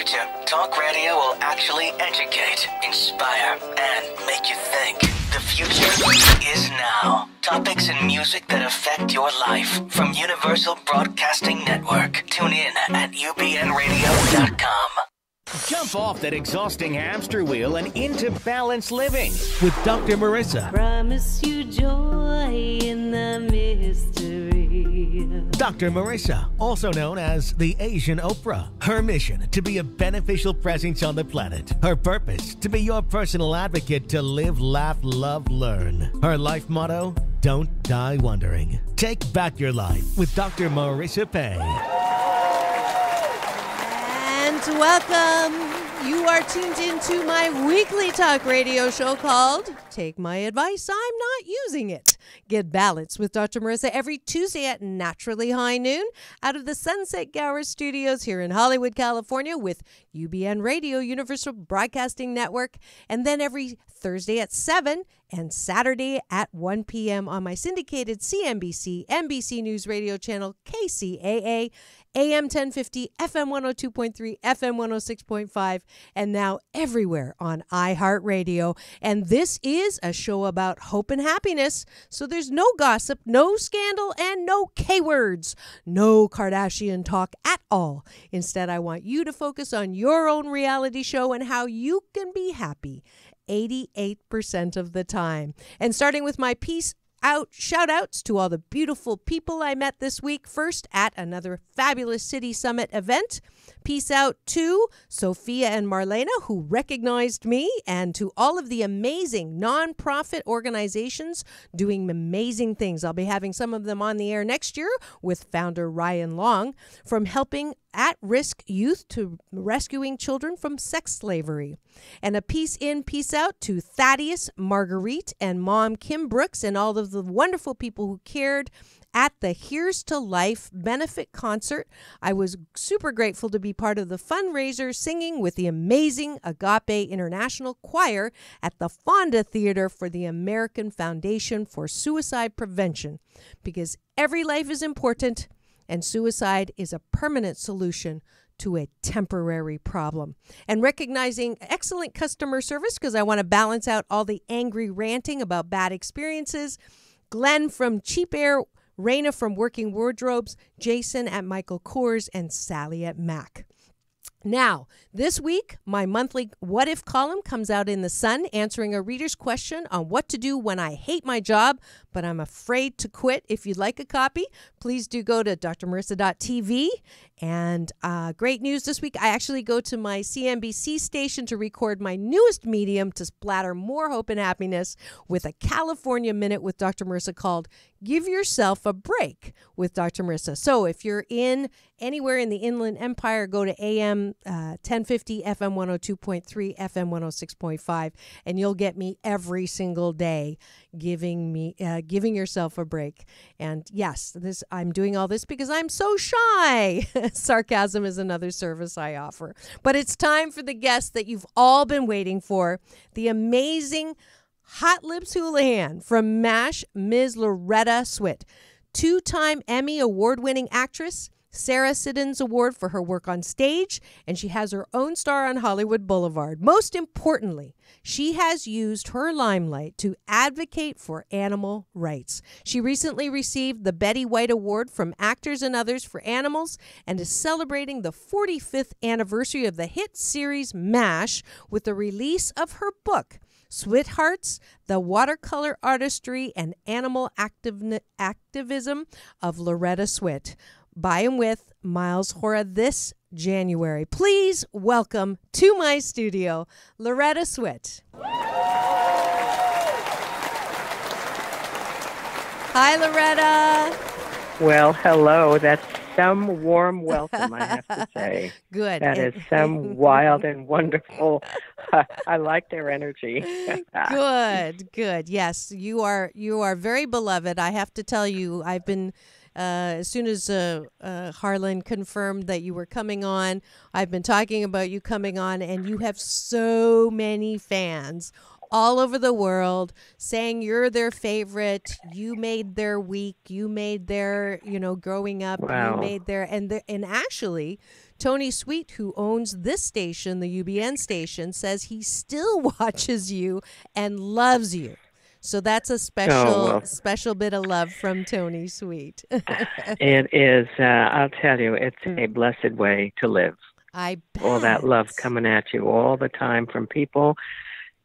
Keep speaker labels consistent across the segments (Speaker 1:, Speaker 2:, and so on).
Speaker 1: future, talk radio will actually educate, inspire, and make you think. The future is now. Topics and music that affect your life from Universal Broadcasting Network. Tune in at ubnradio.com.
Speaker 2: Jump off that exhausting hamster wheel and into balanced living with Dr. Marissa.
Speaker 3: Promise you joy in the mystery.
Speaker 2: Dr. Marissa, also known as the Asian Oprah. Her mission, to be a beneficial presence on the planet. Her purpose, to be your personal advocate to live, laugh, love, learn. Her life motto, don't die wondering. Take back your life with Dr. Marissa Pay.
Speaker 4: And welcome. You are tuned into my weekly talk radio show called Take My Advice, I'm Not Using It. Get balanced with Dr. Marissa every Tuesday at naturally high noon out of the Sunset Gower Studios here in Hollywood, California with UBN Radio, Universal Broadcasting Network, and then every Thursday at 7 and Saturday at 1 p.m. on my syndicated CNBC, NBC News Radio channel, KCAA, AM 1050, FM 102.3, FM 106.5, and now everywhere on iHeartRadio. And this is a show about hope and happiness, so there's no gossip, no scandal, and no K-words. No Kardashian talk at all. Instead, I want you to focus on your own reality show and how you can be happy 88% of the time. And starting with my peace out shout outs to all the beautiful people I met this week. First, at another fabulous City Summit event. Peace out to Sophia and Marlena, who recognized me, and to all of the amazing nonprofit organizations doing amazing things. I'll be having some of them on the air next year with founder Ryan Long, from helping at-risk youth to rescuing children from sex slavery. And a peace in, peace out to Thaddeus, Marguerite, and Mom Kim Brooks, and all of the wonderful people who cared at the Here's to Life benefit concert. I was super grateful to be part of the fundraiser, singing with the amazing Agape International Choir at the Fonda Theater for the American Foundation for Suicide Prevention, because every life is important and suicide is a permanent solution to a temporary problem. And recognizing excellent customer service, because I want to balance out all the angry ranting about bad experiences. Glenn from Cheap Air, Raina from Working Wardrobes, Jason at Michael Kors, and Sally at Mac. Now, this week, my monthly What If column comes out in The Sun, answering a reader's question on what to do when I hate my job, but I'm afraid to quit. If you'd like a copy, please do go to drmarissa.tv. And great news this week, I actually go to my CNBC station to record my newest medium to splatter more hope and happiness with a California Minute with Dr. Marissa called Give Yourself a Break with Dr. Marissa. So if you're in anywhere in the Inland Empire, go to AM 1050, FM 102.3, FM 106.5, and you'll get me every single day giving yourself a break. And yes, I'm doing all this because I'm so shy. Sarcasm is another service I offer. But it's time for the guest that you've all been waiting for, the amazing Hot Lips Houlihan from M.A.S.H, Ms. Loretta Swit, two-time Emmy award-winning actress, Sarah Siddons Award for her work on stage, and she has her own star on Hollywood Boulevard. Most importantly, she has used her limelight to advocate for animal rights. She recently received the Betty White Award from Actors and Others for Animals, and is celebrating the 45th anniversary of the hit series M.A.S.H with the release of her book, Sweethearts, the Watercolor Artistry and Animal Activism of Loretta Swit, by and with Miles Hora this January. Please welcome to my studio, Loretta Swit. Hi, Loretta.
Speaker 5: Well, hello. That's some warm welcome, I have to say.
Speaker 4: Good.
Speaker 5: That is some wild and wonderful. I like their energy.
Speaker 4: Good. Yes, you are very beloved. I have to tell you, I've been as soon as Harlan confirmed that you were coming on, I've been talking about you coming on, and you have so many fans all over the world saying you're their favorite. You made their week. You made their, growing up.
Speaker 5: Wow.
Speaker 4: You made their, and actually, Tony Sweet, who owns this station, the UBN station, says he still watches you and loves you. So that's a special bit of love from Tony Sweet.
Speaker 5: It is, I'll tell you, it's a blessed way to live.
Speaker 4: I bet.
Speaker 5: All that love coming at you all the time from people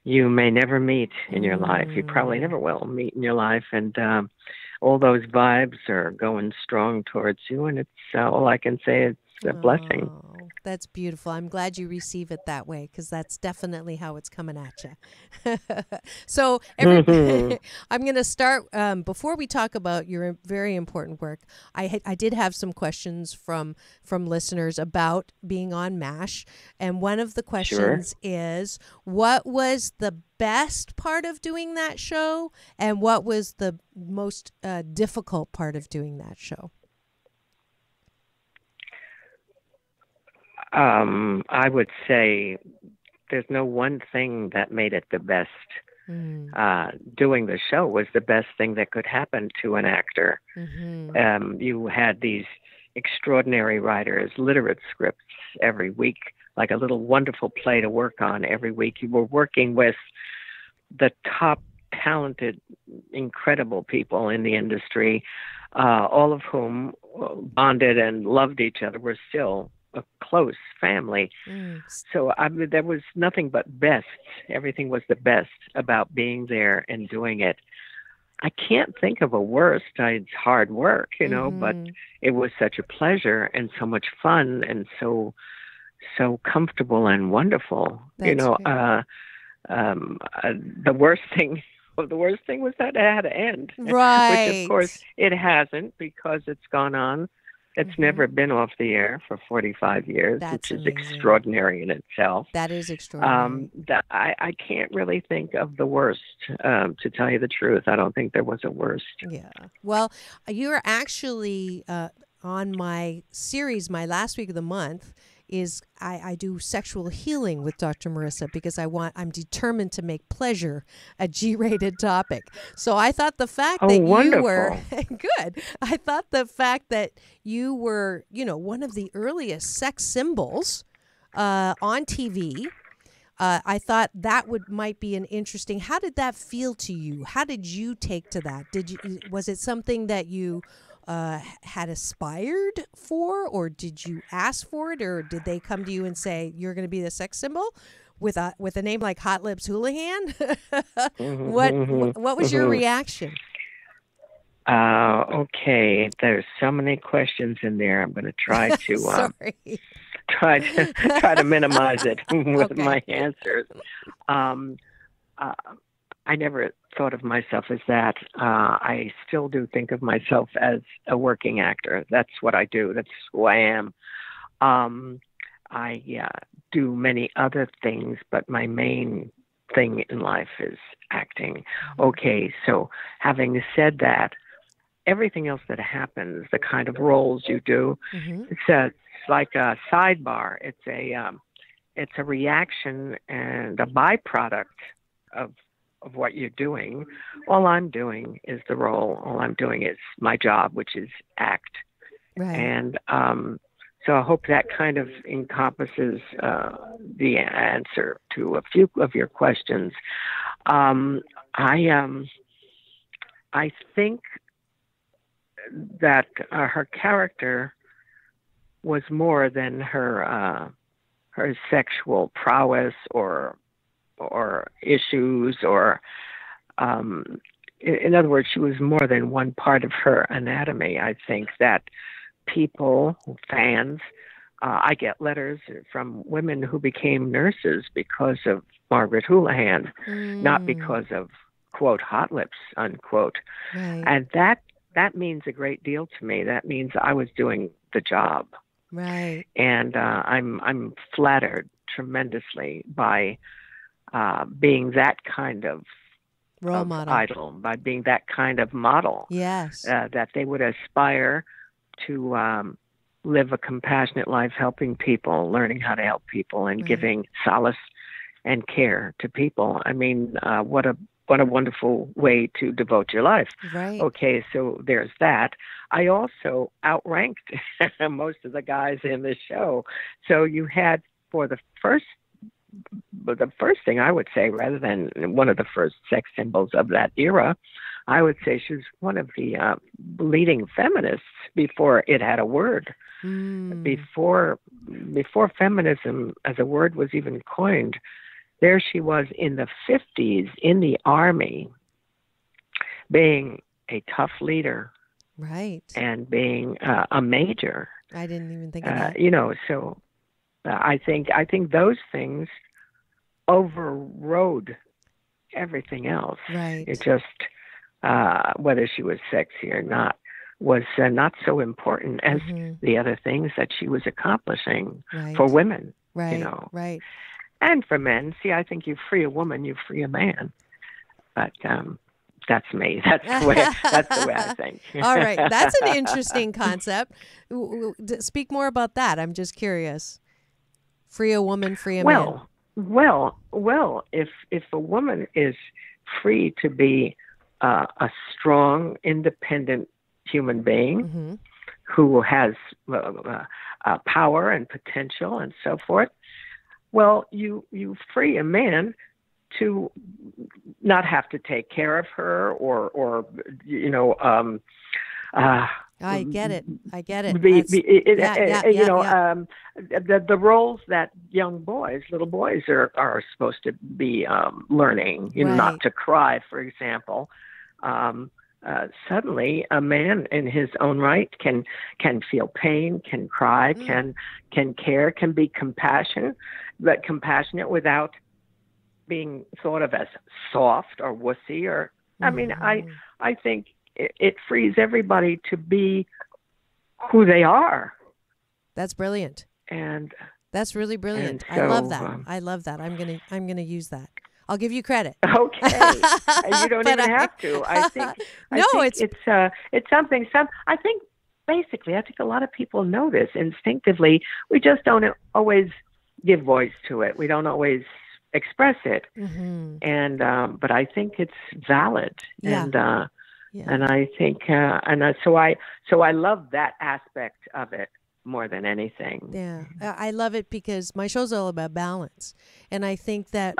Speaker 5: you may never meet in your life. You probably never will meet in your life. And all those vibes are going strong towards you. And it's all I can say, it's a blessing.
Speaker 4: Oh, that's beautiful. I'm glad you receive it that way, because that's definitely how it's coming at you. So I'm going to start, before we talk about your very important work, I did have some questions from listeners about being on M.A.S.H. And one of the questions is, what was the best part of doing that show? And what was the most difficult part of doing that show?
Speaker 5: I would say there's no one thing that made it the best. Doing the show was the best thing that could happen to an actor. You had these extraordinary writers, literate scripts every week, like a little wonderful play to work on every week. You were working with the top talented, incredible people in the industry, all of whom bonded and loved each other, were still a close family. So there was nothing but best. Everything was the best about being there and doing it. I can't think of a worst. It's hard work, but it was such a pleasure and so much fun and so comfortable and wonderful. The worst thing was that it had to end.
Speaker 4: Right.
Speaker 5: Which, of course, it hasn't, because it's gone on. It's never been off the air for 45 years, which is extraordinary in itself.
Speaker 4: That is extraordinary.
Speaker 5: I can't really think of the worst, to tell you the truth. I don't think there was a worst.
Speaker 4: Yeah. Well, you're actually on my series, my last week of the month, is I do sexual healing with Dr. Marissa, because I'm determined to make pleasure a G-rated topic. So I thought the fact that
Speaker 5: wonderful.
Speaker 4: You were good. I thought the fact that you were, one of the earliest sex symbols on TV. I thought that might be an interesting. How did that feel to you? How did you take to that? Was it something that you had aspired for, or did you ask for it, or did they come to you and say you're going to be the sex symbol with a name like Hot Lips Houlihan? What was your reaction?
Speaker 5: Okay, there's so many questions in there. I'm going to try to try to minimize it with my answers. I never thought of myself as that. I still do think of myself as a working actor. That's what I do. That's who I am. I do many other things, but my main thing in life is acting. Okay, so having said that, everything else that happens, the kind of roles you do, it's like a sidebar. It's a reaction and a byproduct of what you're doing. All I'm doing is the role. All I'm doing is my job, which is act. Right. And so I hope that kind of encompasses the answer to a few of your questions. I think that her character was more than her sexual prowess or issues, or in other words, she was more than one part of her anatomy. I think that people, fans, I get letters from women who became nurses because of Margaret Houlihan, not because of, quote, hot lips, unquote. Right. And that means a great deal to me. That means I was doing the job.
Speaker 4: Right.
Speaker 5: And I'm flattered tremendously by being that kind of
Speaker 4: role model,
Speaker 5: idol, by being that kind of model.
Speaker 4: Yes.
Speaker 5: That they would aspire to live a compassionate life, helping people, learning how to help people, and giving solace and care to people. I mean, what a wonderful way to devote your life.
Speaker 4: Right.
Speaker 5: Okay, so there's that. I also outranked most of the guys in the show. So you had for the first thing I would say, rather than one of the first sex symbols of that era, I would say she was one of the leading feminists before it had a word. Before feminism as a word was even coined, there she was in the 50s in the Army, being a tough leader,
Speaker 4: right,
Speaker 5: and being a major.
Speaker 4: I didn't even think of that.
Speaker 5: So I think those things overrode everything else.
Speaker 4: Right.
Speaker 5: It just whether she was sexy or not was not so important as the other things that she was accomplishing for women.
Speaker 4: Right. Right.
Speaker 5: And for men. See, I think you free a woman, you free a man. But that's me. That's the way I think.
Speaker 4: All right. That's an interesting concept. Speak more about that. I'm just curious. Free a woman, free a man.
Speaker 5: Well, if a woman is free to be a strong, independent human being who has power and potential and so forth, well, you free a man to not have to take care of her or
Speaker 4: I get it.
Speaker 5: The roles that young boys, little boys are supposed to be learning, not to cry, for example. Suddenly a man in his own right can feel pain, can cry, can care, can be compassionate without being thought of as soft or wussy or I mean I think it frees everybody to be who they are.
Speaker 4: That's brilliant.
Speaker 5: And
Speaker 4: that's really brilliant.
Speaker 5: So,
Speaker 4: I love that. I'm gonna use that. I'll give you credit.
Speaker 5: Okay. You don't even have to. I think it's something. I think basically, I think a lot of people know this instinctively. We just don't always give voice to it. We don't always express it. And but I think it's valid. And I think so I love that aspect of it more than anything.
Speaker 4: Yeah, I love it because my show's all about balance, and I think that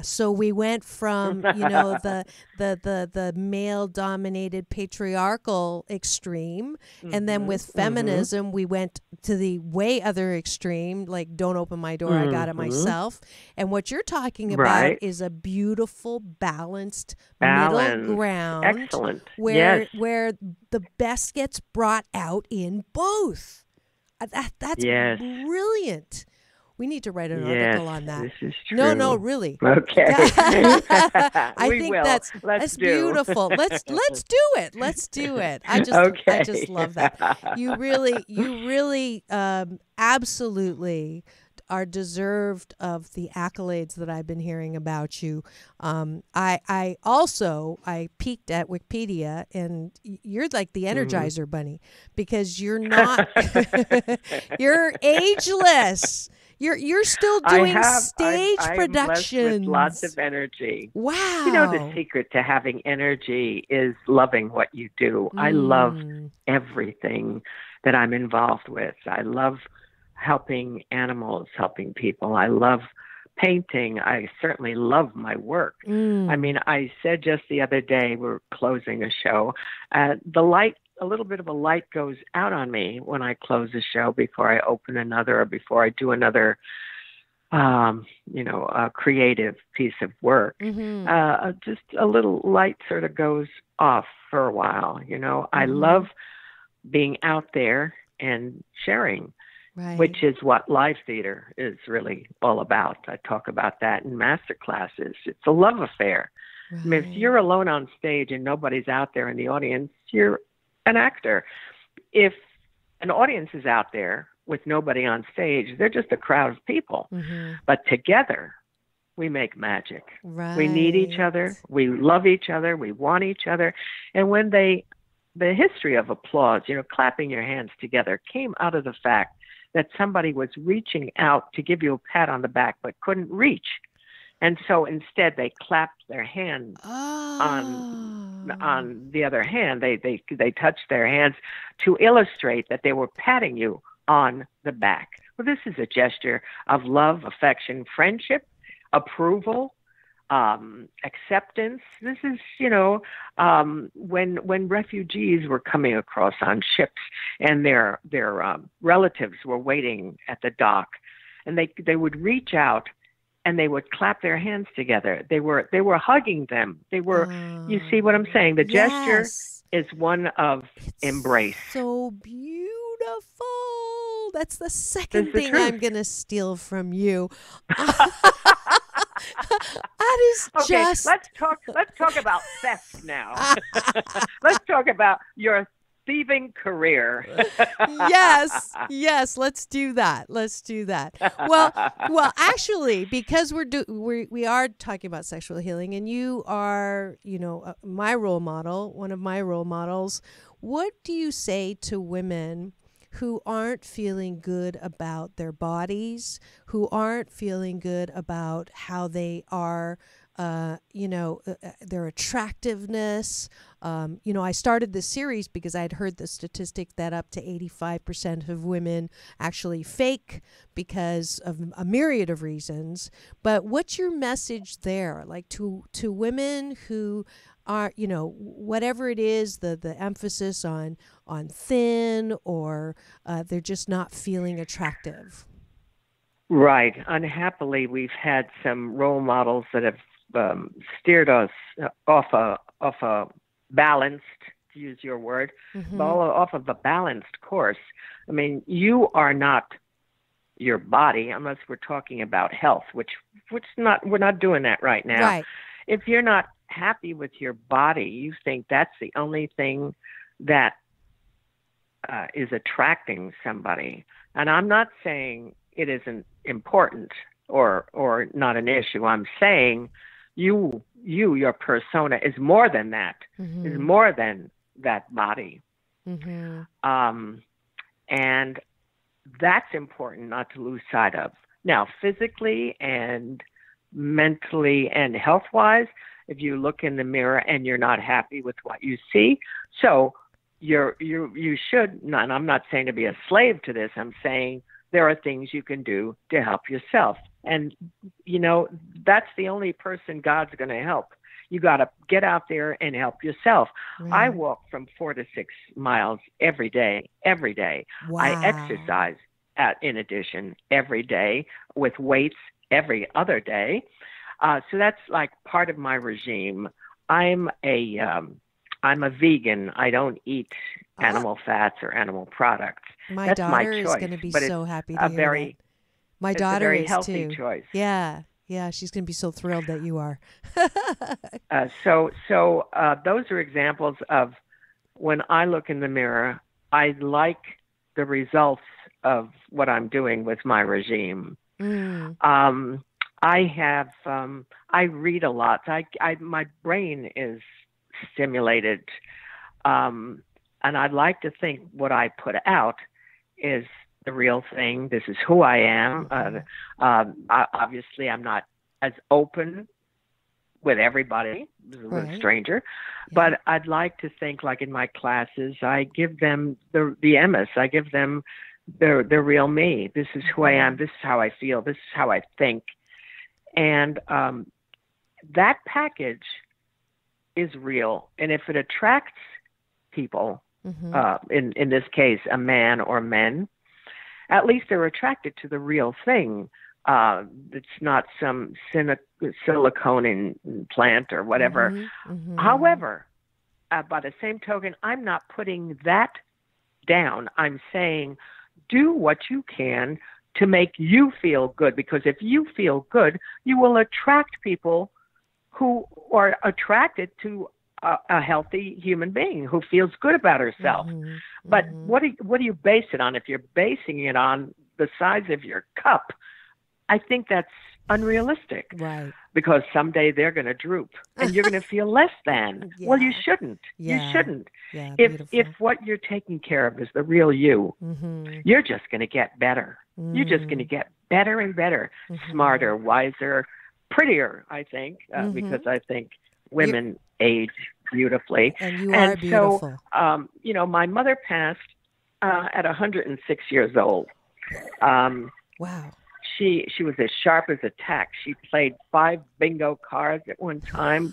Speaker 4: so we went from the male dominated patriarchal extreme, and then with feminism we went to the way other extreme, like don't open my door, I got it myself. And what you're talking about is a beautiful balanced middle ground.
Speaker 5: Excellent.
Speaker 4: Where the best gets brought out in both. That's brilliant. We need to write an article on that.
Speaker 5: This is true.
Speaker 4: No, really.
Speaker 5: Okay.
Speaker 4: I think that's beautiful. Let's do it. Let's do it. I just love that. You really absolutely are deserved of the accolades that I've been hearing about you. I peeked at Wikipedia, and you're like the Energizer Bunny, because you're not you're ageless. You're still doing stage productions.
Speaker 5: With lots of energy.
Speaker 4: Wow.
Speaker 5: The secret to having energy is loving what you do. I love everything that I'm involved with. I love helping animals, helping people. I love painting. I certainly love my work. I mean, I said just the other day, we're closing a show, the light, a little bit of a light goes out on me when I close a show before I open another or before I do another, a creative piece of work. Just a little light sort of goes off for a while. I love being out there and sharing. Right. Which is what live theater is really all about. I talk about that in master classes. It's a love affair. Right. I mean, if you're alone on stage and nobody's out there in the audience, you're an actor. If an audience is out there with nobody on stage, they're just a crowd of people. But together, we make magic.
Speaker 4: Right.
Speaker 5: We need each other. We love each other. We want each other. And when the history of applause, clapping your hands together, came out of the fact that somebody was reaching out to give you a pat on the back but couldn't reach. And so instead they clapped their hand on the other hand. They touched their hands to illustrate that they were patting you on the back. Well, this is a gesture of love, affection, friendship, approval, acceptance. This is, when refugees were coming across on ships and their relatives were waiting at the dock, and they would reach out and they would clap their hands together. They were hugging them. They were, you see what I'm saying? The gesture is one of embrace.
Speaker 4: So beautiful. That's the second thing I'm going to steal from you. That is just...
Speaker 5: Let's talk about theft now. Let's talk about your thieving career.
Speaker 4: Yes, let's do that. Well, actually, because we are talking about sexual healing, and you are, my role model, one of my role models. What do you say to women who aren't feeling good about their bodies, who aren't feeling good about how they are, their attractiveness? I started this series because I'd heard the statistic that up to 85% of women actually fake because of a myriad of reasons. But what's your message there, like to women who are, whatever it is, the emphasis on thin, or they're just not feeling attractive?
Speaker 5: Right. Unhappily, we've had some role models that have steered us off a balanced, to use your word, off of a balanced course. I mean, you are not your body unless we're talking about health, which we're not doing that right now.
Speaker 4: Right.
Speaker 5: If you're not happy with your body, you think that's the only thing that is attracting somebody. And I'm not saying it isn't important or not an issue. I'm saying your persona is more than that, is more than that body. And that's important not to lose sight of. Now, physically and mentally and health-wise, if you look in the mirror and you're not happy with what you see, so you should not, and I'm not saying to be a slave to this, I'm saying there are things you can do to help yourself. And, that's the only person God's going to help. You got to get out there and help yourself. I walk from 4 to 6 miles every day.
Speaker 4: Wow.
Speaker 5: I exercise in addition every day with weights every other day. So that's like part of my regime. I'm a vegan. I don't eat animal fats or animal products.
Speaker 4: That's
Speaker 5: my
Speaker 4: daughter
Speaker 5: choice,
Speaker 4: is going to be
Speaker 5: but
Speaker 4: so
Speaker 5: it's
Speaker 4: happy to hear that. My daughter
Speaker 5: a very
Speaker 4: is
Speaker 5: healthy
Speaker 4: too.
Speaker 5: Choice.
Speaker 4: Yeah, she's going to be so thrilled that you are.
Speaker 5: So those are examples of when I look in the mirror, I like the results of what I'm doing with my regime. I read a lot. My brain is stimulated, and I'd like to think what I put out is the real thing. This is who I am. Obviously, I'm not as open with everybody, with a stranger, but I'd like to think, like in my classes, I give them the M.A.S.H. I give them the real me. This is who I am. This is how I feel. This is how I think. And that package is real. And if it attracts people, in this case, a man or men, at least they're attracted to the real thing. It's not some silicone implant or whatever. However, by the same token, I'm not putting that down. I'm saying do what you can to make you feel good, because if you feel good, you will attract people who are attracted to a healthy human being who feels good about herself. But what do you base it on? If you're basing it on the size of your cup, I think that's unrealistic.
Speaker 4: Right.
Speaker 5: Because someday they're going to droop and you're going to feel less than.
Speaker 4: Yeah.
Speaker 5: Well, you shouldn't.
Speaker 4: Yeah.
Speaker 5: You shouldn't.
Speaker 4: Yeah,
Speaker 5: If what you're taking care of is the real you, you're just going to get better. You're just going to get better and better, smarter, wiser, prettier, I think, because I think women age beautifully.
Speaker 4: And you are beautiful.
Speaker 5: So, my mother passed at 106 years old.
Speaker 4: Wow.
Speaker 5: She was as sharp as a tack. She played 5 bingo cards at one time,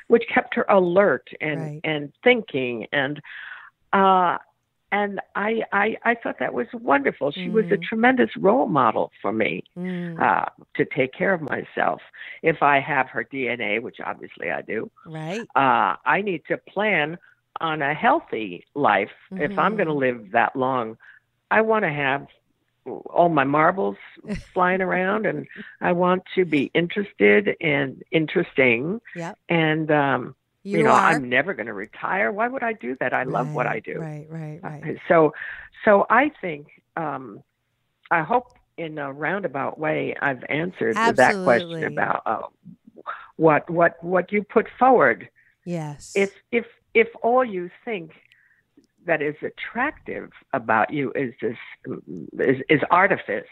Speaker 5: which kept her alert and thinking. And I thought that was wonderful. She was a tremendous role model for me to take care of myself. If I have her DNA, which obviously I do,
Speaker 4: right?
Speaker 5: I need to plan on a healthy life. If I'm going to live that long, I want to have all my marbles flying around, and I want to be interested and interesting.
Speaker 4: Yep.
Speaker 5: And I'm never going to retire. Why would I do that? I love what I do.
Speaker 4: Right.
Speaker 5: So I think I hope in a roundabout way I've answered that question about what you put forward.
Speaker 4: Yes.
Speaker 5: If all you think that is attractive about you is artifice,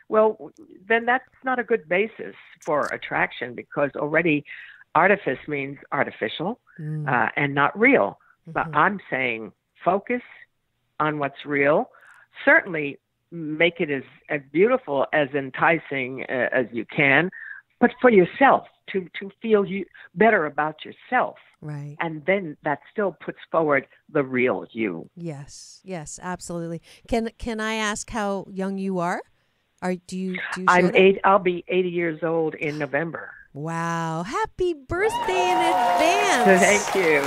Speaker 5: well, then that's not a good basis for attraction, because already artifice means artificial and not real. But I'm saying focus on what's real. Certainly make it as beautiful, as enticing as you can, but for yourself, to feel better about yourself.
Speaker 4: Right.
Speaker 5: And then that still puts forward the real you.
Speaker 4: Yes, absolutely. Can I ask how young you are? Do you
Speaker 5: I'm 8. I'll be 80 years old in November.
Speaker 4: Wow. Happy birthday in advance.
Speaker 5: Thank you.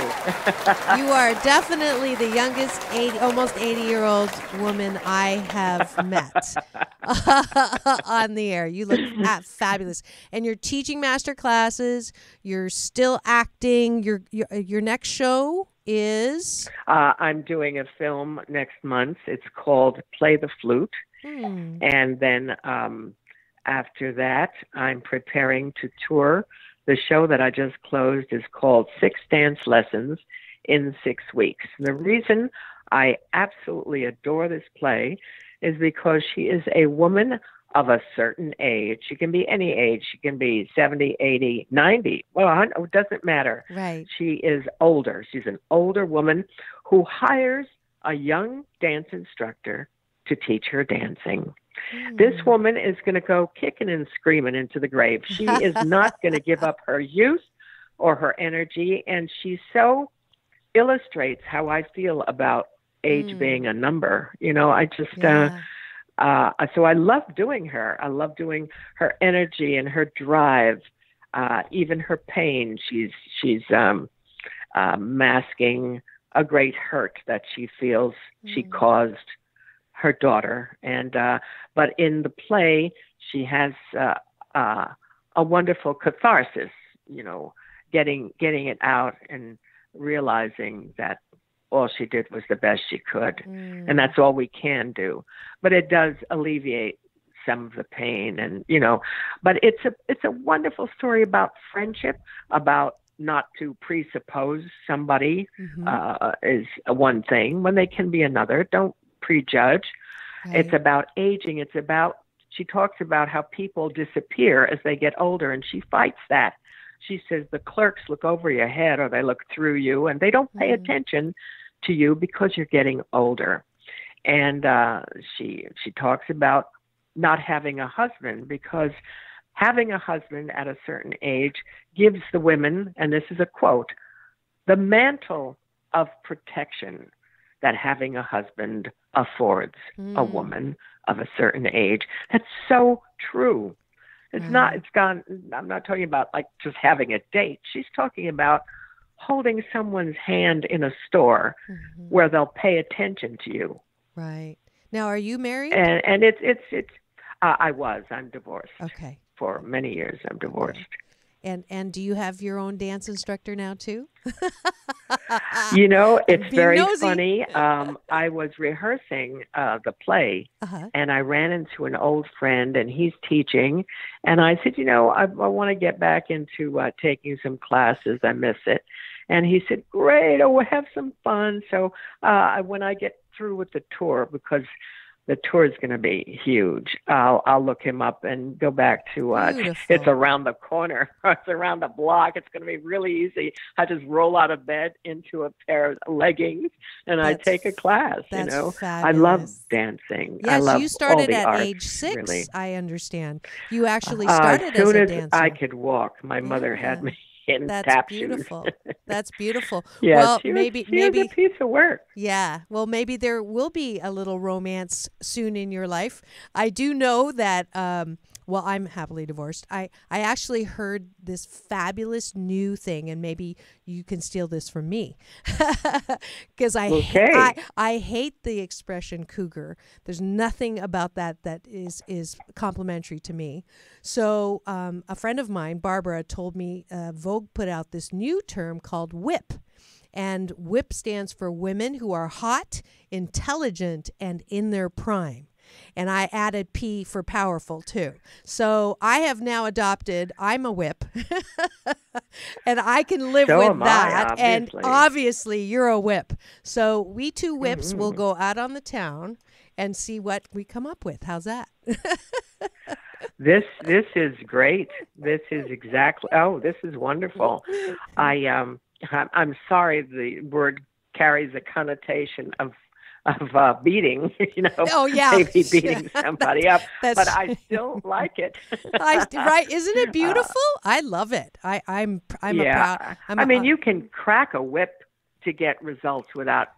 Speaker 4: You are definitely the youngest almost 80-year-old woman I have met on the air. You look fabulous. And you're teaching master classes. You're still acting. Your next show is?
Speaker 5: I'm doing a film next month. It's called Play the Flute. And then after that, I'm preparing to tour. The show that I just closed is called 6 Dance Lessons in 6 Weeks. The reason I absolutely adore this play is because she is a woman of a certain age. She can be any age. She can be 70, 80, 90. Well, it doesn't matter.
Speaker 4: Right.
Speaker 5: She is older. She's an older woman who hires a young dance instructor to teach her dancing. This woman is going to go kicking and screaming into the grave. She is not going to give up her youth or her energy, and she so illustrates how I feel about age being a number. I just so I love doing her. I love doing her energy and her drive, even her pain. She's masking a great hurt that she feels she caused her daughter. And but in the play, she has a wonderful catharsis, getting it out and realizing that all she did was the best she could. And that's all we can do. But it does alleviate some of the pain, and but it's a wonderful story about friendship, about not to presuppose somebody is one thing when they can be another. Don't prejudge. Right. It's about aging. She talks about how people disappear as they get older, and she fights that. She says the clerks look over your head or they look through you, and they don't pay attention to you because you're getting older. And she talks about not having a husband, because having a husband at a certain age gives the women, and this is a quote, the mantle of protection that having a husband affords a woman of a certain age. That's so true. I'm not talking about like just having a date. She's talking about holding someone's hand in a store where they'll pay attention to you.
Speaker 4: Right. Now, are you married?
Speaker 5: And I'm divorced.
Speaker 4: Okay.
Speaker 5: For many years, I'm divorced.
Speaker 4: And do you have your own dance instructor now too?
Speaker 5: It's very
Speaker 4: nosy.
Speaker 5: funny. I was rehearsing the play, and I ran into an old friend, and he's teaching. And I said, I want to get back into taking some classes. I miss it. And he said, great, we'll have some fun. So when I get through with the tour, because the tour is going to be huge, I'll look him up and go back to it's around the corner. It's around the block. It's going to be really easy. I just roll out of bed into a pair of leggings and I take a class.
Speaker 4: Fabulous.
Speaker 5: I love dancing.
Speaker 4: Yes,
Speaker 5: I love
Speaker 4: you started
Speaker 5: all the
Speaker 4: at
Speaker 5: arts,
Speaker 4: age 6.
Speaker 5: Really.
Speaker 4: I understand. You actually started
Speaker 5: as soon
Speaker 4: as a
Speaker 5: as
Speaker 4: dancer.
Speaker 5: I could walk. My mother had me in
Speaker 4: That's
Speaker 5: tap
Speaker 4: beautiful.
Speaker 5: shoes.
Speaker 4: That's beautiful.
Speaker 5: Yeah,
Speaker 4: well,
Speaker 5: she
Speaker 4: maybe
Speaker 5: was a piece of work.
Speaker 4: Yeah. Well, maybe there will be a little romance soon in your life. I do know that. I'm happily divorced. I actually heard this fabulous new thing, and maybe you can steal this from me, because I hate the expression cougar. There's nothing about that is complimentary to me. So a friend of mine, Barbara, told me Vogue put out this new term called whip. And WHIP stands for Women Who Are Hot, Intelligent, and in Their Prime. And I added P for powerful, too. So I have now adopted, I'm a whip. And I can live with that. And obviously, you're a whip. So we two whips will go out on the town and see what we come up with. How's that?
Speaker 5: This is great. This is exactly, this is wonderful. I'm sorry the word carries a connotation of beating, maybe beating somebody up, but I still like it.
Speaker 4: Right? Isn't it beautiful? I love it. I'm
Speaker 5: you can crack a whip to get results without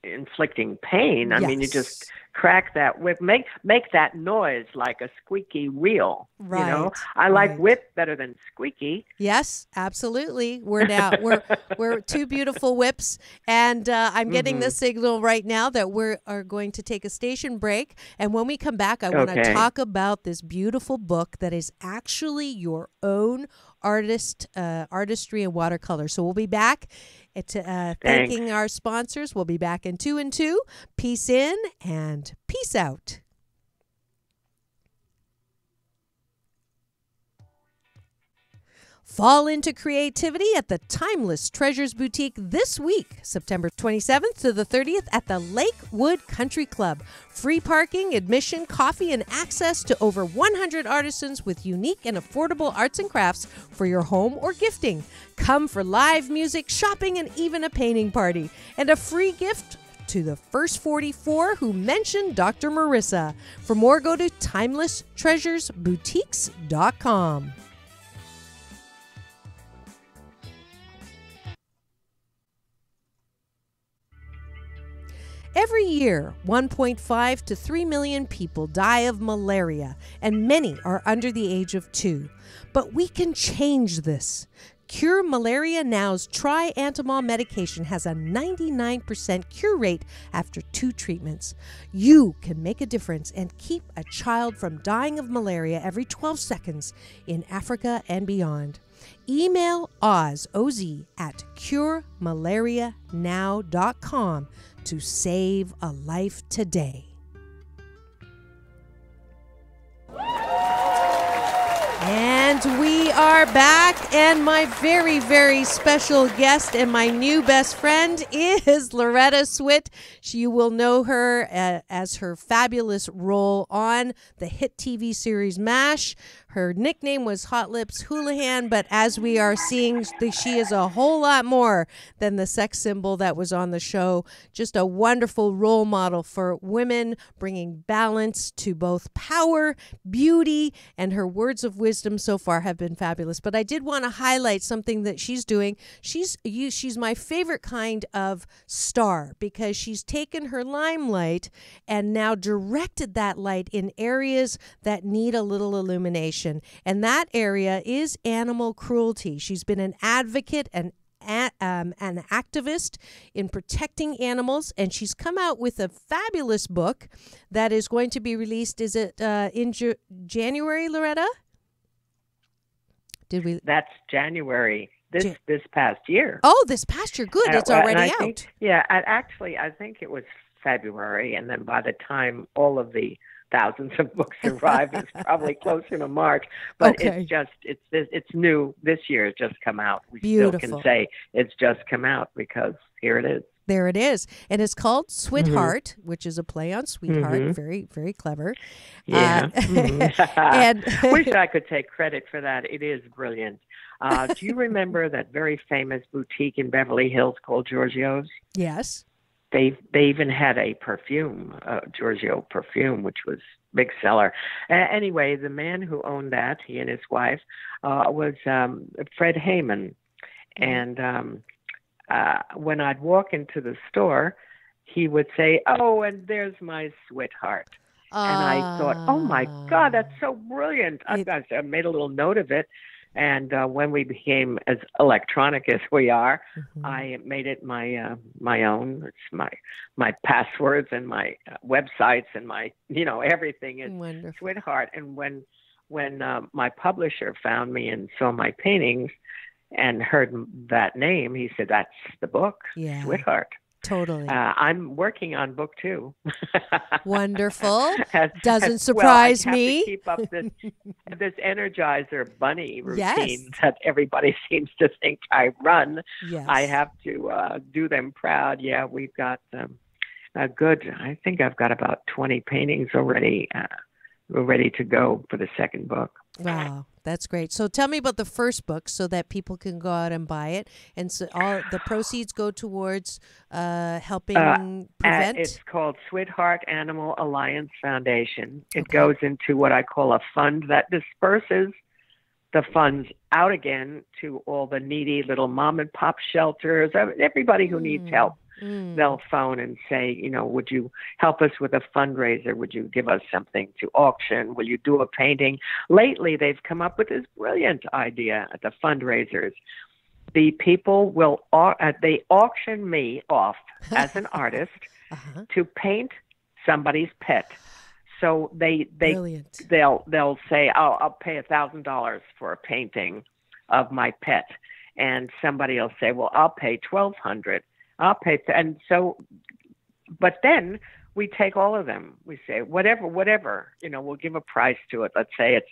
Speaker 5: inflicting pain. I mean, you just crack that whip, make that noise like a squeaky wheel.
Speaker 4: Right.
Speaker 5: I like whip better than squeaky.
Speaker 4: Yes, absolutely. We're two beautiful whips, and I'm getting the signal right now that we are going to take a station break. And when we come back, I want to talk about this beautiful book that is actually your own artistry and watercolor. So we'll be back. Thanking our sponsors. We'll be back in 2 and 2. Peace in and peace out. Fall into creativity at the Timeless Treasures Boutique this week, September 27th to the 30th at the Lakewood Country Club. Free parking, admission, coffee, and access to over 100 artisans with unique and affordable arts and crafts for your home or gifting. Come for live music, shopping, and even a painting party. And a free gift to the first 44 who mention Dr. Marissa. For more, go to timelesstreasuresboutiques.com. Every year, 1.5 to 3 million people die of malaria, and many are under the age of 2. But we can change this. Cure Malaria Now's triantimol medication has a 99% cure rate after 2 treatments. You can make a difference and keep a child from dying of malaria every 12 seconds in Africa and beyond. Email Oz, O-Z, at curemalarianow.com to save a life today. And we are back, and my very, very special guest and my new best friend is Loretta Swit. You will know her as her fabulous role on the hit TV series M.A.S.H. Her nickname was Hot Lips Houlihan, but as we are seeing, she is a whole lot more than the sex symbol that was on the show. Just a wonderful role model for women, bringing balance to both power, beauty, and her words of wisdom so far have been fabulous. But I did want to highlight something that she's doing. She's my favorite kind of star because she's taken her limelight and now directed that light in areas that need a little illumination. And that area is animal cruelty. She's been an advocate and an activist in protecting animals, and she's come out with a fabulous book that is going to be released. Is it in January, Loretta? Did we?
Speaker 5: That's January. This past year.
Speaker 4: Oh, this past year. Good. It's already out.
Speaker 5: I think it was February, and then by the time all of the thousands of books arrive, it's probably closer to March. But it's new. This year it's just come out. We
Speaker 4: Beautiful.
Speaker 5: still can say it's just come out because here it is.
Speaker 4: There it is. And it's called Sweetheart, which is a play on sweetheart. Very, very clever.
Speaker 5: Yeah.
Speaker 4: And
Speaker 5: wish I could take credit for that. It is brilliant. Do you remember that very famous boutique in Beverly Hills called Giorgio's?
Speaker 4: Yes.
Speaker 5: They even had a perfume, Giorgio perfume, which was big seller. Anyway, the man who owned that, he and his wife, was Fred Heyman. And when I'd walk into the store, he would say, "Oh, and there's my sweetheart." And I thought, "Oh my God, that's so brilliant!" I made a little note of it. And when we became as electronic as we are, I made it my own. It's my passwords and my websites and my everything is
Speaker 4: Wonderful.
Speaker 5: Sweetheart. And when my publisher found me and saw my paintings and heard that name, he said, "That's the book, Sweetheart."
Speaker 4: Totally.
Speaker 5: I'm working on book 2.
Speaker 4: Wonderful. Doesn't surprise me.
Speaker 5: I have to keep up this Energizer bunny routine
Speaker 4: Yes.
Speaker 5: that everybody seems to think I run.
Speaker 4: Yes.
Speaker 5: I have to do them proud. Yeah, we've got a good, I think I've got about 20 paintings already ready to go for the second book.
Speaker 4: Wow, that's great. So tell me about the first book so that people can go out and buy it. And so all the proceeds go towards helping prevent?
Speaker 5: It's called Sweetheart Animal Alliance Foundation. It goes into what I call a fund that disperses the funds out again to all the needy little mom and pop shelters, everybody who needs help. They'll phone and say, would you help us with a fundraiser? Would you give us something to auction? Will you do a painting? Lately, they've come up with this brilliant idea at the fundraisers. The people they auction me off as an artist to paint somebody's pet. So they'll say, I'll pay $1,000 for a painting of my pet. And somebody will say, well, I'll pay $1,200. I'll pay. And so, but then we take all of them. We say, whatever, we'll give a price to it. Let's say it's,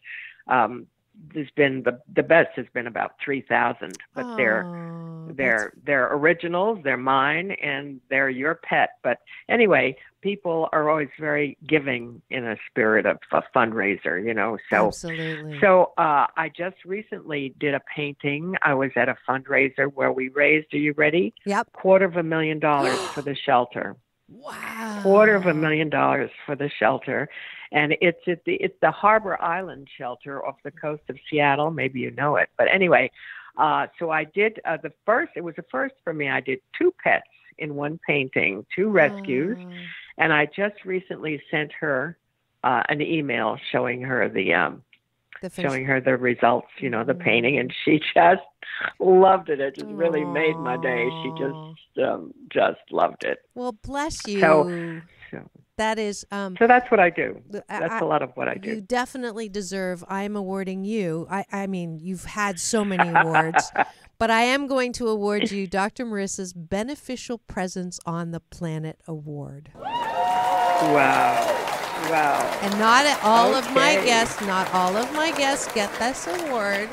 Speaker 5: there's been the best has been about 3,000, but they're originals, they're mine, and they're your pet. But anyway, people are always very giving in a spirit of a fundraiser, So,
Speaker 4: absolutely.
Speaker 5: So I just recently did a painting. I was at a fundraiser where we raised. Are you ready?
Speaker 4: Yep.
Speaker 5: $250,000 for the shelter.
Speaker 4: Wow.
Speaker 5: $250,000 for the shelter. And it's the Harbor Island shelter off the coast of Seattle. Maybe you know it. But anyway, so I did it was a first for me. I did 2 pets in one painting, 2 rescues. And I just recently sent her an email showing her showing her the results, the painting, and she just loved it. It just really made my day. She just loved it.
Speaker 4: Well, bless you.
Speaker 5: So
Speaker 4: that is.
Speaker 5: So that's what I do. That's a lot of what I do.
Speaker 4: You definitely deserve. I am awarding you. I mean, you've had so many awards, but I am going to award you Dr. Marissa's Beneficial Presence on the Planet Award.
Speaker 5: Wow.
Speaker 4: And not all of my guests get this award.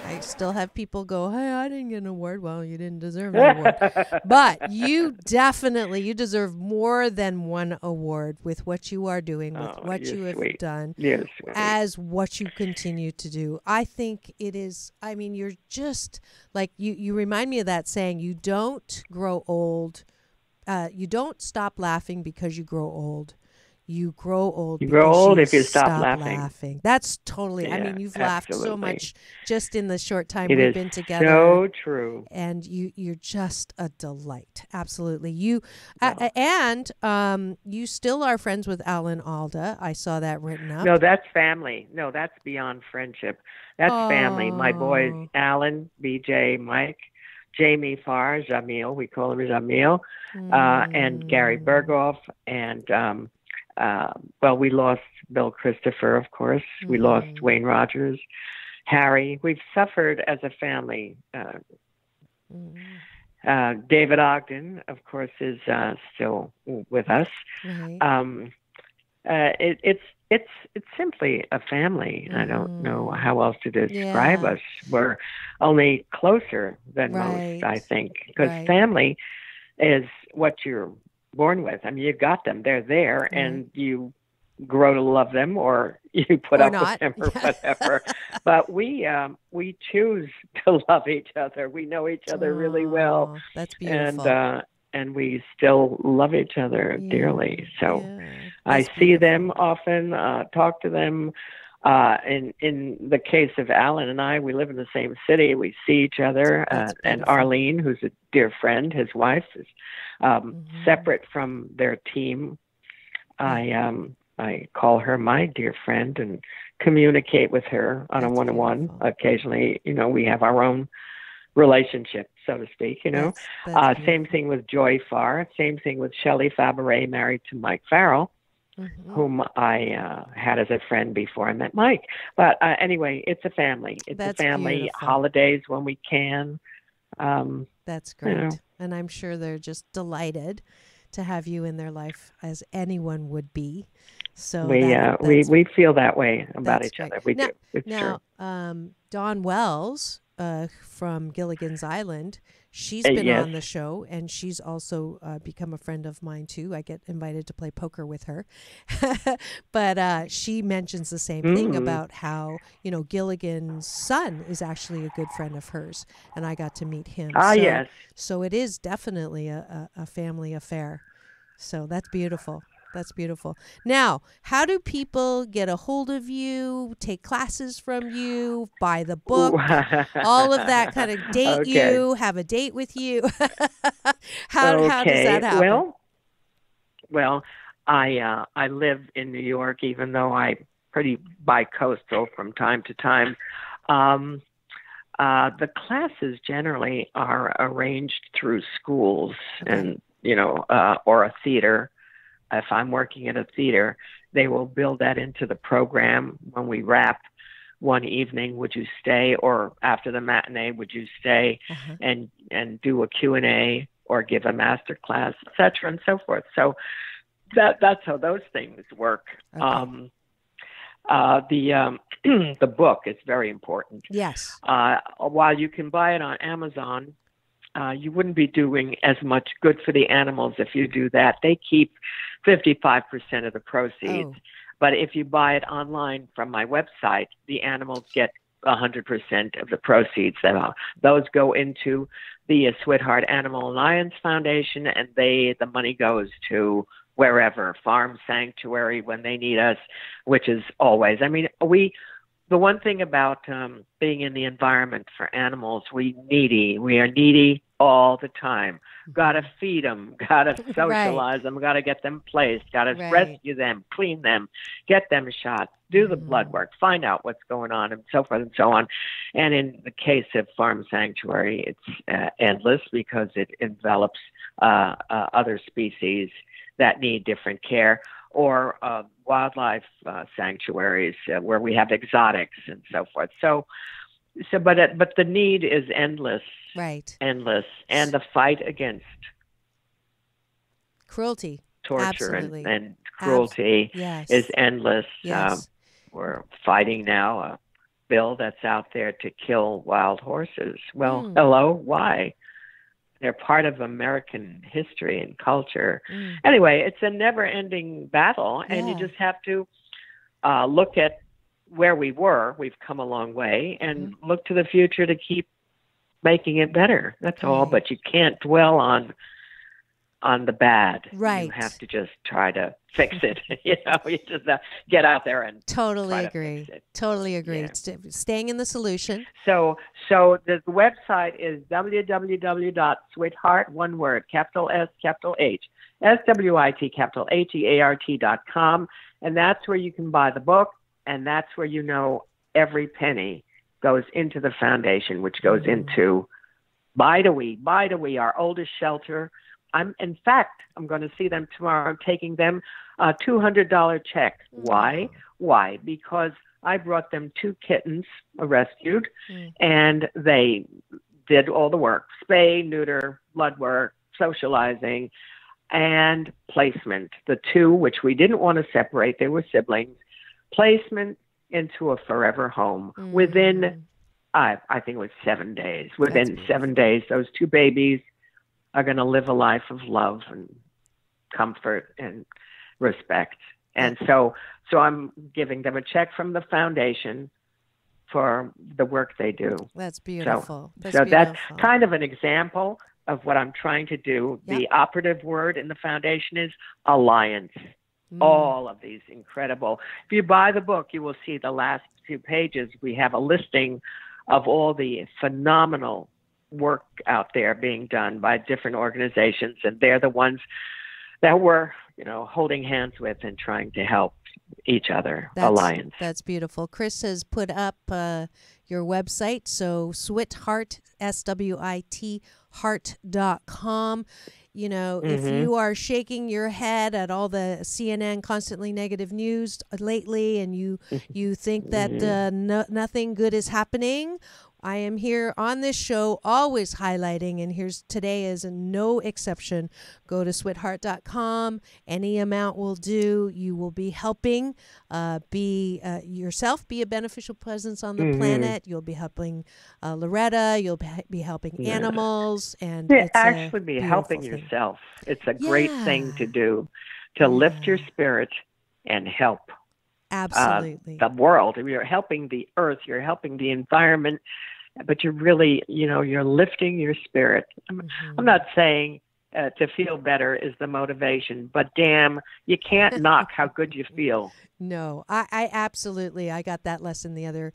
Speaker 4: I still have people go, "Hey, I didn't get an award." Well, you didn't deserve an award. But you deserve more than one award with what you are doing, with what you have done, as what you continue to do. I think it is, you're just like, you remind me of that saying, you don't grow old. You don't stop laughing because you grow old. You grow old.
Speaker 5: You grow old if you stop laughing.
Speaker 4: That's totally. You've laughed so much just in the short time we've been together.
Speaker 5: So true.
Speaker 4: And you're just a delight. Absolutely. And you still are friends with Alan Alda. I saw that written up.
Speaker 5: No, that's family. No, that's beyond friendship. That's family. My boys, Alan, BJ, Mike, Jamie Farr, Jamil. We call him Jamil, and Gary Berghoff, and. We lost Bill Christopher, of course. We lost Wayne Rogers. Harry. We've suffered as a family. David Ogden, of course, is still with us.
Speaker 4: Right.
Speaker 5: It's simply a family. I don't know how else to describe us. We're only closer than most, I think, because family is what you're born with. I mean, you got them; they're there, and you grow to love them, or you put up with them, or whatever. But we choose to love each other. We know each other really well.
Speaker 4: That's beautiful.
Speaker 5: And we still love each other dearly. So I see them often, talk to them. In the case of Alan and I, we live in the same city. We see each other. And Arlene, who's a dear friend, his wife, is separate from their team. I call her my dear friend and communicate with her on a one-on-one. Occasionally, we have our own relationship, so to speak, That's same thing with Joy Farr. Same thing with Shelley Fabaret, married to Mike Farrell, whom I had as a friend before I met Mike. But anyway, it's a family. It's a family.
Speaker 4: Beautiful.
Speaker 5: Holidays when we can.
Speaker 4: That's great. And I'm sure they're just delighted to have you in their life, as anyone would be. So
Speaker 5: we feel that way about each other. We do. It's
Speaker 4: true. Dawn Wells from Gilligan's Island, she's been on the show, and she's also become a friend of mine too. I get invited to play poker with her. But she mentions the same thing about how, Gilligan's son is actually a good friend of hers, and I got to meet him.
Speaker 5: Yes.
Speaker 4: So it is definitely a family affair. So that's beautiful. That's beautiful. Now, how do people get a hold of you, take classes from you, buy the book, all of that kind of date you, have a date with you? How does that happen?
Speaker 5: Well, I live in New York, even though I'm pretty bi-coastal from time to time. The classes generally are arranged through schools and, or a theater. If I'm working at a theater, they will build that into the program. When we wrap one evening, would you stay? Or after the matinee, would you stay and do a Q&A or give a master class, et cetera, and so forth. So that's how those things work. Okay. The book is very important.
Speaker 4: Yes.
Speaker 5: While you can buy it on Amazon, you wouldn't be doing as much good for the animals if you do that. They keep 55% of the proceeds. But if you buy it online from my website, the animals get 100% of the proceeds. Those go into the Sweetheart Animal Alliance Foundation, and the money goes to wherever, Farm Sanctuary when they need us, which is always. I mean, the one thing about being in the environment for animals, we are needy all the time. Got to feed them, got to socialize them, got to get them placed, got to rescue them, clean them, get them shots, do the blood work, find out what's going on, and so forth and so on. And in the case of Farm Sanctuary, it's endless because it envelops other species that need different care, or wildlife sanctuaries where we have exotics and so forth. But the need is endless.
Speaker 4: Right.
Speaker 5: Endless. And the fight against
Speaker 4: cruelty,
Speaker 5: torture and cruelty is endless.
Speaker 4: Yes.
Speaker 5: We're fighting now a bill that's out there to kill wild horses. Well, hello, why? They're part of American history and culture. Anyway, it's a never-ending battle, and you just have to look at where we were. We've come a long way, and look to the future to keep making it better. That's all. But you can't dwell on the bad.
Speaker 4: Right.
Speaker 5: You have to just try to fix it. You just get out there and
Speaker 4: totally agree. Totally agree.
Speaker 5: Yeah.
Speaker 4: Staying in the solution.
Speaker 5: So the website is www.sweetheart, one word, capital S, capital H, SWIT, capital HEART.com. And that's where you can buy the book. And that's where every penny goes into the foundation, which goes into Bide-A-Wee, our oldest shelter. I'm going to see them tomorrow. I'm taking them a $200 check. Why? Why? Because I brought them 2 kittens, rescued, and they did all the work, spay, neuter, blood work, socializing, and placement. The 2, which we didn't want to separate, they were siblings, placement into a forever home within, I think it was 7 days. Within 7 days, those 2 babies are going to live a life of love and comfort and respect. And so I'm giving them a check from the foundation for the work they do.
Speaker 4: That's beautiful.
Speaker 5: That's kind of an example of what I'm trying to do. Yep. The operative word in the foundation is alliance. All of these incredible. If you buy the book, you will see the last few pages. We have a listing of all the phenomenal work out there being done by different organizations, and they're the ones that we're, holding hands with and trying to help each other. Alliance. That's
Speaker 4: beautiful. Chris has put up your website, so SwitHeart, SWIT heart.com. If you are shaking your head at all the CNN constantly negative news lately, and you think that nothing good is happening, I am here on this show always highlighting, and today is no exception. Go to SwitHeart.com. Any amount will do. You will be helping be yourself, be a beneficial presence on the planet. You'll be helping Loretta. You'll be helping animals. And
Speaker 5: it's actually be helping yourself. It's a great thing to do, to lift your spirit and help.
Speaker 4: Absolutely.
Speaker 5: The world. You're helping the earth. You're helping the environment, but you're really, you're lifting your spirit. I'm not saying to feel better is the motivation, but damn, you can't knock how good you feel.
Speaker 4: No, I absolutely. I got that lesson the other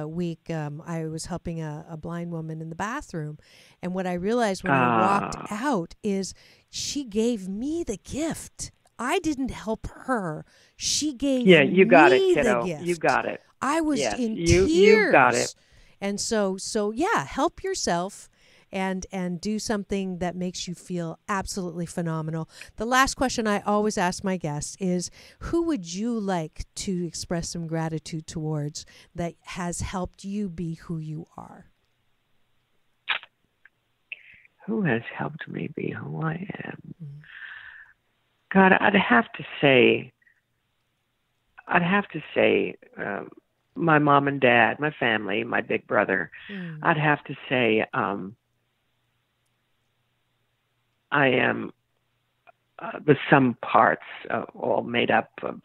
Speaker 4: week. I was helping a blind woman in the bathroom. And what I realized when I walked out is she gave me the gift. I didn't help her. She gave me
Speaker 5: you got it,
Speaker 4: the
Speaker 5: kiddo.
Speaker 4: gift.
Speaker 5: You got it.
Speaker 4: I was in
Speaker 5: tears. You got it.
Speaker 4: And so help yourself and do something that makes you feel absolutely phenomenal. The last question I always ask my guests is, who would you like to express some gratitude towards that has helped you be who you are?
Speaker 5: Who has helped me be who I am? God, I'd have to say, my mom and dad, my family, my big brother. I'd have to say, I am the sum parts, all made up of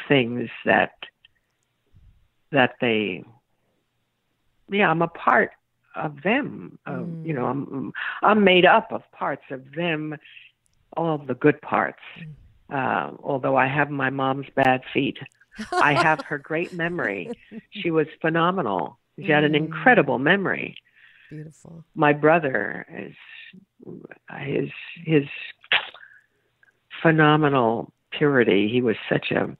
Speaker 5: things that they. Yeah, I'm a part of them. I'm made up of parts of them. All of the good parts. Although I have my mom's bad feet, I have her great memory. She was phenomenal. She had an incredible memory.
Speaker 4: Beautiful.
Speaker 5: My brother is his phenomenal purity. He was such an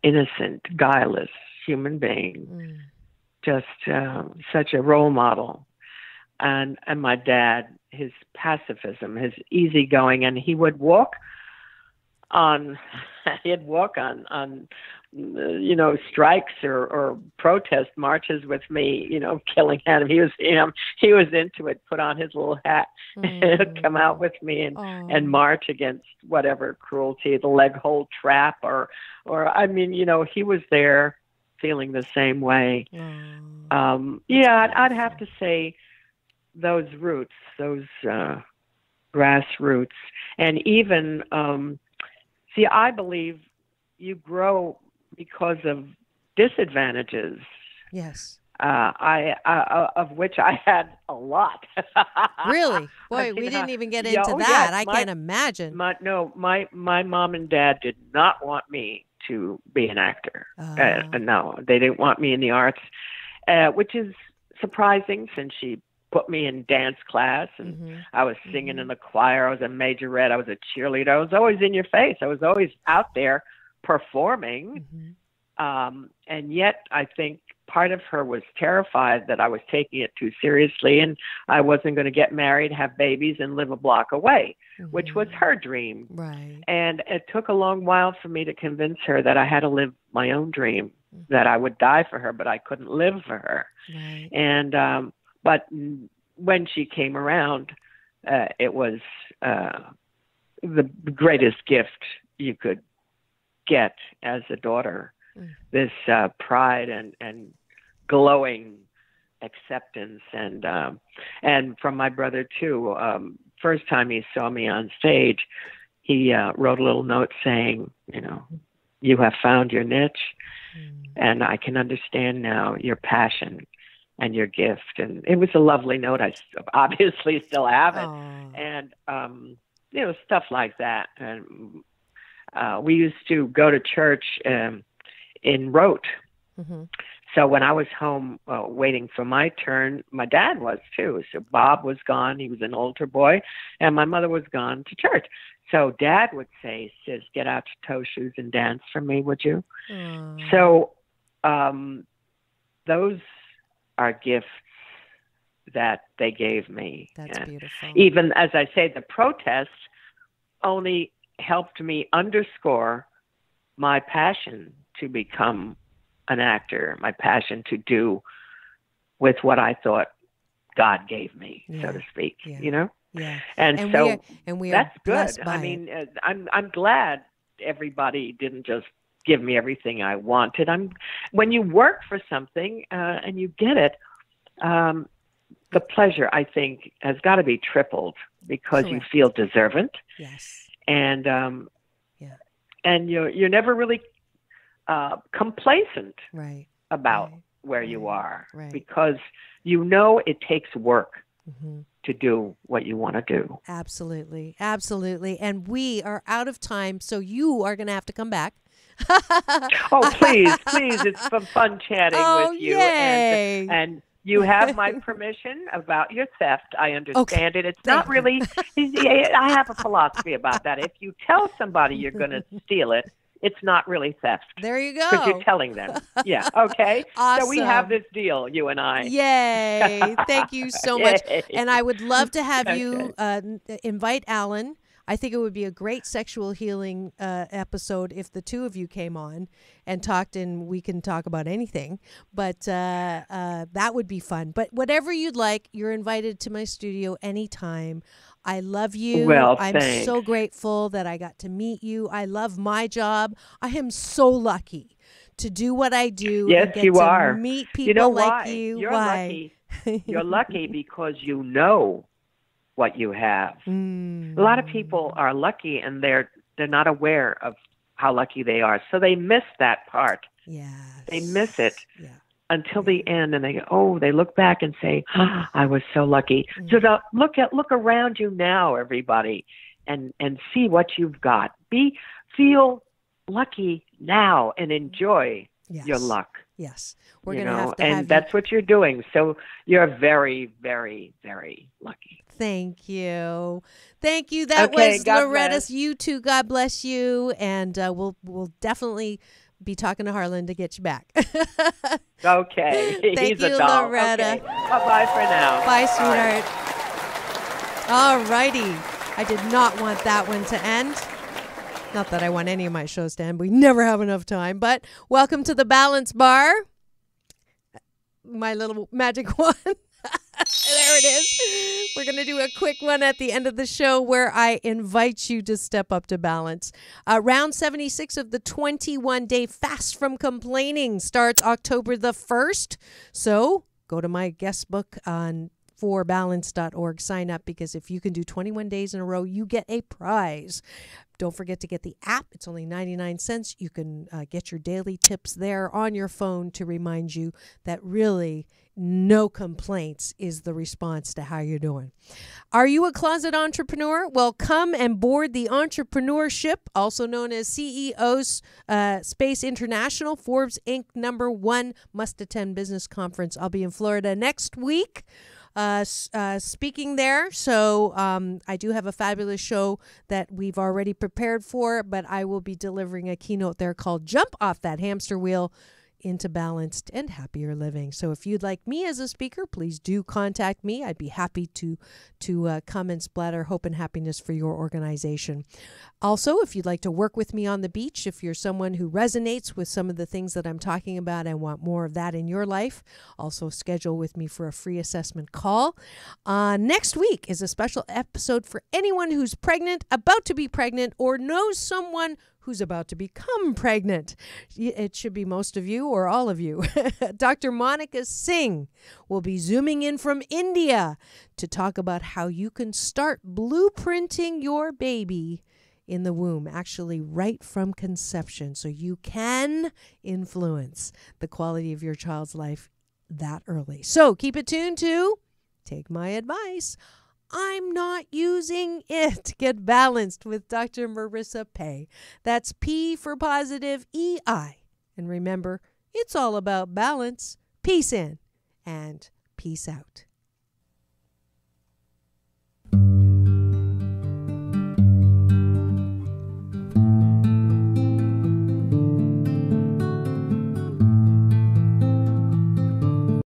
Speaker 5: innocent, guileless human being. Just such a role model. And my dad, his pacifism, his easygoing, and he would walk on strikes or protest marches with me, killing at him. He was into it, put on his little hat, come out with me and march against whatever cruelty, the leg hold trap or he was there feeling the same way. I'd have to say those roots, those grassroots, and even I believe you grow because of disadvantages.
Speaker 4: Yes.
Speaker 5: Of which I had a lot.
Speaker 4: Really? Boy, we didn't even get into that. I can't imagine.
Speaker 5: My mom and dad did not want me to be an actor. No, they didn't want me in the arts, which is surprising since she put me in dance class and I was singing in the choir. I was a majorette. I was a cheerleader. I was always in your face. I was always out there performing. And yet I think part of her was terrified that I was taking it too seriously and I wasn't going to get married, have babies, and live a block away, which was her dream.
Speaker 4: Right.
Speaker 5: And it took a long while for me to convince her that I had to live my own dream, that I would die for her, but I couldn't live for her.
Speaker 4: Right.
Speaker 5: And but when she came around, it was the greatest gift you could get as a daughter. This pride and glowing acceptance, and from my brother too. First time he saw me on stage, he wrote a little note saying, you have found your niche, and I can understand now your passion and your gift. And it was a lovely note. I obviously still have it. Aww. And stuff like that. And we used to go to church in Rote. So when I was home waiting for my turn, my dad was too. So Bob was gone. He was an altar boy. And my mother was gone to church. So Dad would say, "Sis, get out your toe shoes and dance for me, would you?" So those are gifts that they gave me.
Speaker 4: That's beautiful.
Speaker 5: Even, as I say, the protest only helped me underscore my passion to become an actor, my passion to do with what I thought God gave me, so to speak, Yeah. And so
Speaker 4: we are
Speaker 5: that's
Speaker 4: good.
Speaker 5: I mean, I'm glad everybody didn't just give me everything I wanted. When you work for something and you get it, the pleasure, I think, has got to be tripled because you feel deserving.
Speaker 4: Yes.
Speaker 5: And and you're never really complacent about where you are, because it takes work to do what you want to do.
Speaker 4: Absolutely. Absolutely. And we are out of time, so you are going to have to come back.
Speaker 5: Oh, please. It's fun chatting with you.
Speaker 4: Yay.
Speaker 5: And you have my permission about your theft. I understand it. It's not really, I have a philosophy about that. If you tell somebody you're going to steal it, it's not really theft.
Speaker 4: There you go.
Speaker 5: Because you're telling them. Yeah, okay?
Speaker 4: Awesome.
Speaker 5: So we have this deal, you and I.
Speaker 4: Yay. Thank you so much. And I would love to have you invite Alan. I think it would be a great sexual healing episode if the two of you came on and talked, and we can talk about anything. But that would be fun. But whatever you'd like, you're invited to my studio anytime. I love you.
Speaker 5: Well,
Speaker 4: I'm
Speaker 5: thanks.
Speaker 4: so grateful that I got to meet you. I love my job. I am so lucky to do what I do.
Speaker 5: Yes,
Speaker 4: and get
Speaker 5: you
Speaker 4: to
Speaker 5: are.
Speaker 4: Meet people like you.
Speaker 5: You're
Speaker 4: why?
Speaker 5: lucky. You're lucky because you know what you have. A lot of people are lucky and they're not aware of how lucky they are. So they miss that part.
Speaker 4: Yes.
Speaker 5: They miss it until the end, and they look back and say, I was so lucky. So look around you now, everybody, and see what you've got. Feel lucky now and enjoy your luck.
Speaker 4: Yes. We're going to have to
Speaker 5: and that's what you're doing. So you're very, very, very lucky.
Speaker 4: Thank you. That was
Speaker 5: God
Speaker 4: Loretta.
Speaker 5: bless.
Speaker 4: You too. God bless you. And we'll definitely be talking to Harlan to get you back.
Speaker 5: Okay.
Speaker 4: Thank
Speaker 5: He's
Speaker 4: you,
Speaker 5: a doll.
Speaker 4: Loretta.
Speaker 5: Okay. Bye-bye for now.
Speaker 4: Bye, sweetheart. All righty. I did not want that one to end. Not that I want any of my shows to end. We never have enough time. But welcome to the Balance Bar. My little magic wand. There it is. We're going to do a quick one at the end of the show where I invite you to step up to balance. Round 76 of the 21-day Fast from Complaining starts October the 1st. So go to my guest book on forbalance.org. Sign up, because if you can do 21 days in a row, you get a prize. Don't forget to get the app. It's only 99 cents. You can get your daily tips there on your phone to remind you that really no complaints is the response to how you're doing. Are you a closet entrepreneur? Well, come and board the entrepreneurship, also known as CEO's Space International, Forbes Inc. #1 must-attend business conference. I'll be in Florida next week. Speaking there. So I do have a fabulous show that we've already prepared for, but I will be delivering a keynote there called Jump Off That Hamster Wheel into balanced and happier living. So if you'd like me as a speaker, please do contact me. I'd be happy to come and splatter hope and happiness for your organization. Also, if you'd like to work with me on the beach, if you're someone who resonates with some of the things that I'm talking about and want more of that in your life, also schedule with me for a free assessment call. Next week is a special episode for anyone who's pregnant, about to be pregnant, or knows someone who's about to become pregnant. It should be most of you or all of you. Dr. Monica Singh will be zooming in from India to talk about how you can start blueprinting your baby in the womb, actually right from conception, so you can influence the quality of your child's life that early. So keep it tuned to Take My Advice. I'm not using it. Get balanced with Dr. Marissa Pei. That's P for positive, E-I. And remember, it's all about balance. Peace in and peace out.